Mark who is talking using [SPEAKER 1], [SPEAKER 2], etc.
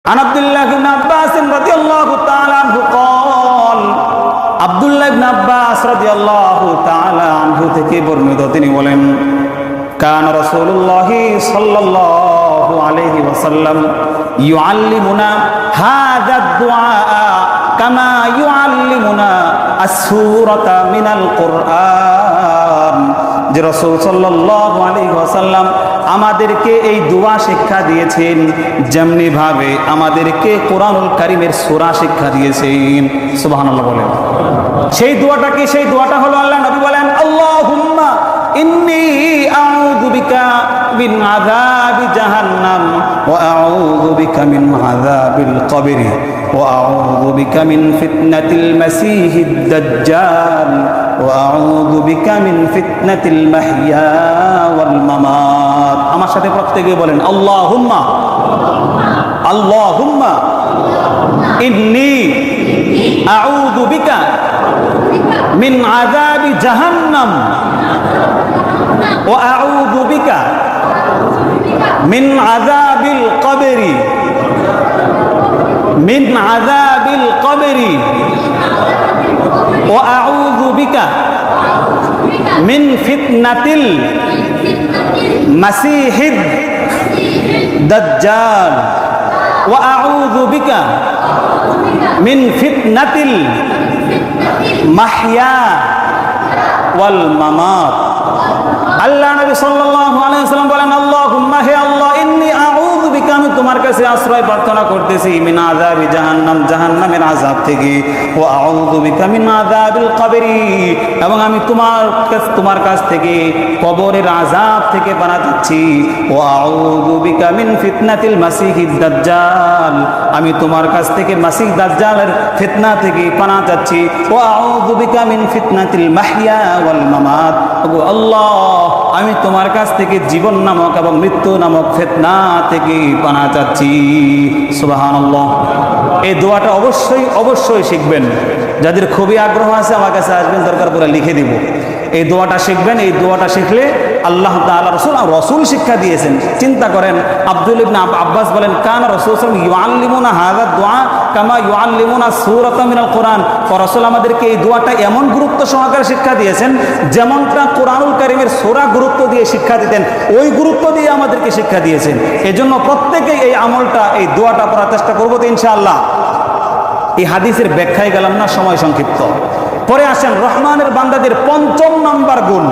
[SPEAKER 1] عن عبد الله بن عباس رضي الله تعالى عنه قال আব্দুল্লাহ ইবনে আব্বাস রাদিয়াল্লাহু তাআলা আনহু থেকে বর্ণিত তিনি বলেন কান রাসূলুল্লাহ সাল্লাল্লাহু আলাইহি ওয়াসাল্লাম ইউআল্লিমুনা হাযা দুআ কামা ইউআল্লিমুনা আস-সূরাতা মিনাল কুরআন। যে রাসূল সাল্লাল্লাহু আলাইহি ওয়াসাল্লাম আমাদেরকে এই দোয়া শিক্ষা দিয়েছেন যেমনি ভাবে আমাদেরকে কোরআনুল কারীমের সূরা শিক্ষা দিয়েছেন। সুবহানাল্লাহ বলেন। সেই দোয়াটা কি? সেই দোয়াটা হলো আল্লাহ নবী বলেন আল্লাহুম্মা ইন্নী আউযু বিকা মিন আযাবি জাহান্নাম ওয়া আউযু বিকা মিন আযাবিল কবর ওয়া আউযু বিকা মিন ফিতনাতিল মাসীহিদ দাজ্জাল ওয়া আউযু বিকা মিন ফিতনাতিল মাহইয়া ওয়াল মামাত। আমার সাথে প্রত্যেকে বলেন আল্লাহুম্মা আল্লাহুম্মা ইন্নী আউযু বিকা মিন আযাবি জাহান্নাম ওয়া আউযু বিকা মিন আযাবিল কবরি মিন আযাবিল কবরি ওয়া আউযু বিকা মিন ফিতনাতিল মাসীহিদ দাজ্জাল ওয়া আউযু বিকা মিন ফিতনাতিল মাহইয়া ওয়াল মামাত। আল্লাহ নবী সাল্লাল্লাহু আলাইহি ওয়াসাল্লাম বলেন আল্লাহুম্মা হে আল্লাহ ইন্নী আউযু বিকা আমি তোমার কাছে আশ্রয় প্রার্থনা করতেছি মিন আযাবি জাহান্নাম জাহান্নামের আযাব থেকে ওয়া আউযু বিকা মিন আযাবিল কবরি এবং আমি তোমার কাছ থেকে কবরের আযাব থেকে পানাহ চাচ্ছি ওয়া আউযু বিকা মিন ফিতনাতিল মাসীহিদ দাজ্জাল আমি তোমার কাছ থেকে মাসীহ দাজ্জালের ফিতনা থেকে পানাহ চাচ্ছি ওয়া আউযু বিকা মিন ফিতনাতিল মাহইয়া ওয়াল মামাত। ওগো আল্লাহ আমি তোমার কাছ থেকে জীবন নামক এবং মৃত্যু নামক ফিতনা থেকে পানাহ চাচ্ছি। সুবহানাল্লাহ। এই দোয়াটা অবশ্যই শিখবেন। যাদের খুবই আগ্রহ আছে আমার কাছে আসবেন, দরকার পড়ে লিখে দিব। এই দোয়াটা শিখবেন। এই দোয়াটা শিখলে আল্লাহ তাআলা রাসূল শিক্ষা দিয়েছেন। চিন্তা করেন আব্দুল ইবনে আব্বাস বলেন কানা রাসূল সাল্লাল্লাহু আলাইহি ওয়াসাল্লাম ইউআল্লিমুনা হাযা দুআ কামা ইউআল্লিমুনা সূরাতা মিনাল কুরআন। রাসূল আমাদেরকে এই দোয়াটা এমন গুরুত্ব সহকারে শিক্ষা দিয়েছেন যেমনটা কোরআনুল কারীমের সূরা গুরুত্ব দিয়ে শিক্ষা দিতেন, ওই গুরুত্ব দিয়ে আমাদেরকে শিক্ষা দিয়েছেন। এজন্য প্রত্যেকেই এই আমলটা এই দোয়াটা পড়ার চেষ্টা করব তো ইনশাআল্লাহ। এই হাদিসের ব্যাখ্যায় গেলাম না, সময় সংক্ষিপ্ত। পরে আসেন রহমানের বান্দাদের ৫ম নাম্বার গুণ।